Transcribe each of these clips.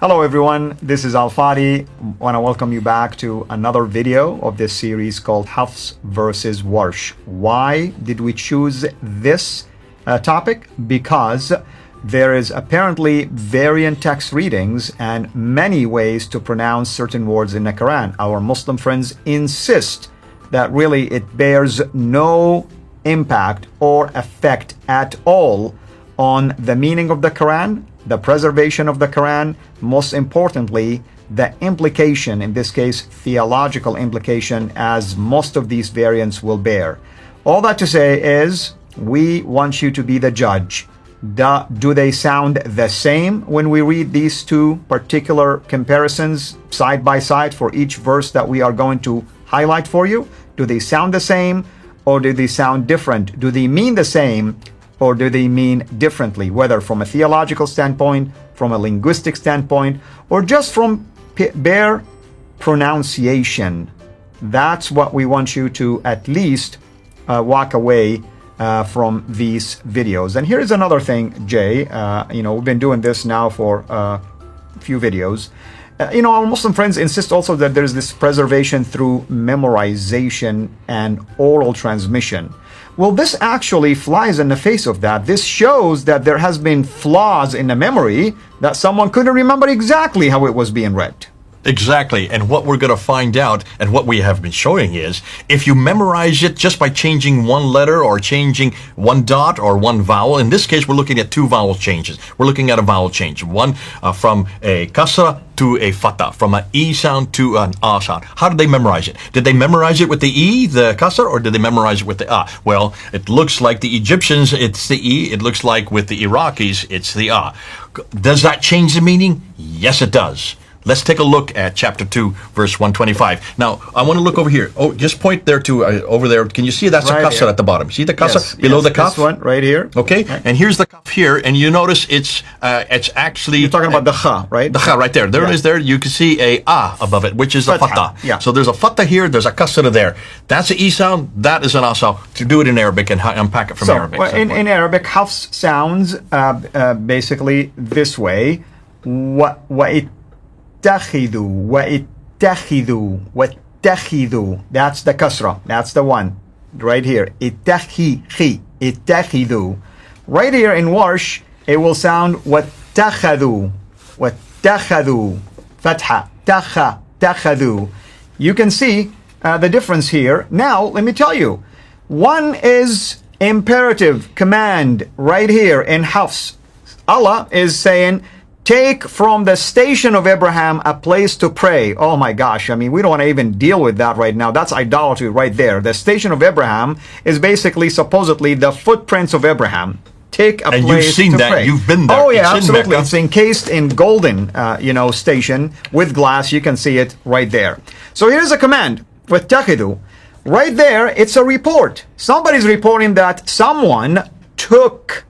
Hello everyone, this is Al-Fadi. I want to welcome you back to another video of this series called HAFS versus WARSH. Why did we choose this topic? Because there is apparently variant text readings and many ways to pronounce certain words in the Quran. Our Muslim friends insist that really it bears no impact or effect at all on the meaning of the Quran, the preservation of the Quran, most importantly, the implication, in this case, theological implication, as most of these variants will bear. All that to say is, we want you to be the judge. Do they sound the same when we read these two particular comparisons side by side for each verse that we are going to highlight for you? Do they sound the same or do they sound different? Do they mean the same or do they mean differently, whether from a theological standpoint, from a linguistic standpoint, or just from bare pronunciation? That's what we want you to at least walk away from these videos. And here's another thing, Jay. We've been doing this now for a few videos. Our Muslim friends insist also that there's this preservation through memorization and oral transmission. Well, this actually flies in the face of that. This shows that there has been flaws in the memory, that someone couldn't remember exactly how it was being read. Exactly. And what we're going to find out, and what we have been showing is, if you memorize it just by changing one letter or changing one dot or one vowel, in this case, we're looking at two vowel changes. We're looking at a vowel change. One from a Kasrah to a Fatah, from an E sound to an A sound. How did they memorize it? Did they memorize it with the E, the Kasrah, or did they memorize it with the A? Well, it looks like the Egyptians, it's the E. It looks like with the Iraqis, it's the A. Does that change the meaning? Yes, it does. Let's take a look at chapter 2, verse 125. Now, I want to look over here. Oh, just point there to over there. Can you see that's right a kasrah at the bottom? See the kasrah below the kaf? This one right here. Okay, right. And here's the kaf here, and you notice it's actually... You're talking about the kha, right? The kha right there. There it is there. You can see a above it, which is a fatah. Yeah. So there's a fatah here, there's a kasrah there. That's an e sound, that is an a sound. To do it in Arabic and unpack it from Arabic. Well, in Arabic, hafs sounds basically this way. Attakhizuu, Attakhizuu. That's the kasrah. That's the one right here. Attakhizuu. Right here in WARSH, it will sound Attakhazuu, Fatha, Attakhazuu. You can see the difference here. Now, let me tell you, one is imperative command right here in Hafs. Allah is saying, take from the station of Abraham a place to pray. Oh my gosh, I mean, we don't want to even deal with that right now. That's idolatry right there. The station of Abraham is basically, supposedly, the footprints of Abraham. Take a place to pray. And you've seen that. You've been there. Oh yeah, absolutely. It's encased in golden, station with glass. You can see it right there. So here's a command with Attakhizuu. Right there, it's a report. Somebody's reporting that someone took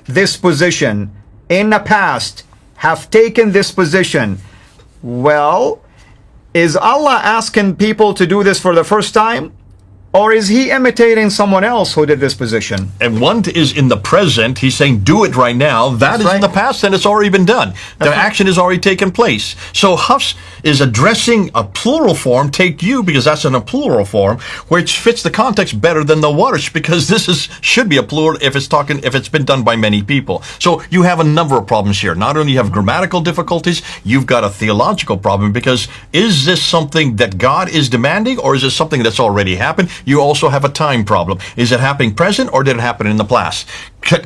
this position in the past, have taken this position. Well, is Allah asking people to do this for the first time? Or is he imitating someone else who did this position? And one is in the present. He's saying, do it right now. That is right. In the past, and it's already been done. The action has already taken place. So Hafs is addressing a plural form, take you, because that's in a plural form, which fits the context better than the WARSH, because this should be a plural if it's been done by many people. So you have a number of problems here. Not only you have grammatical difficulties, you've got a theological problem, because is this something that God is demanding, or is it something that's already happened? You also have a time problem. Is it happening present or did it happen in the past?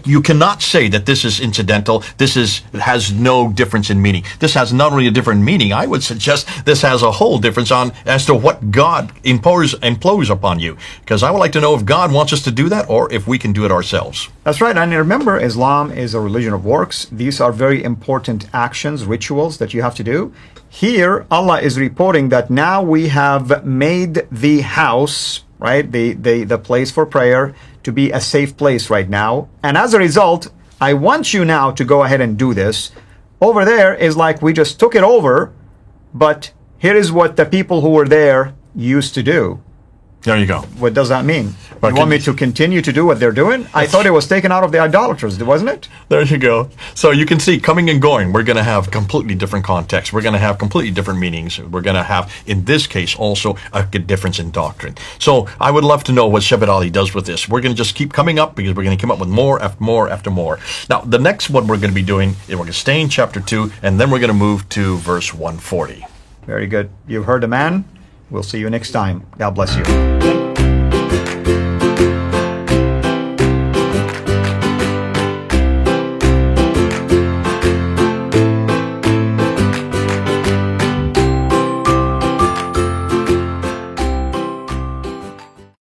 You cannot say that this is incidental. This has no difference in meaning. This has not only a different meaning, I would suggest this has a whole difference as to what God imposes upon you. Because I would like to know if God wants us to do that or if we can do it ourselves. That's right. And remember, Islam is a religion of works. These are very important actions, rituals that you have to do. Here, Allah is reporting that now we have made the house, right, the place for prayer, to be a safe place right now. And as a result, I want you now to go ahead and do this. Over there is like we just took it over, but here is what the people who were there used to do. There you go. What does that mean? But You want me to continue to do what they're doing? I thought it was taken out of the idolaters, wasn't it? There you go. So you can see, coming and going, we're going to have completely different contexts. We're going to have completely different meanings. We're going to have, in this case, also a difference in doctrine. So I would love to know what Shepherd Ali does with this. We're going to just keep coming up because we're going to come up with more after more after more. Now, the next one we're going to be doing is we're going to stay in chapter 2, and then we're going to move to verse 140. Very good. You've heard the man. We'll see you next time. God bless you.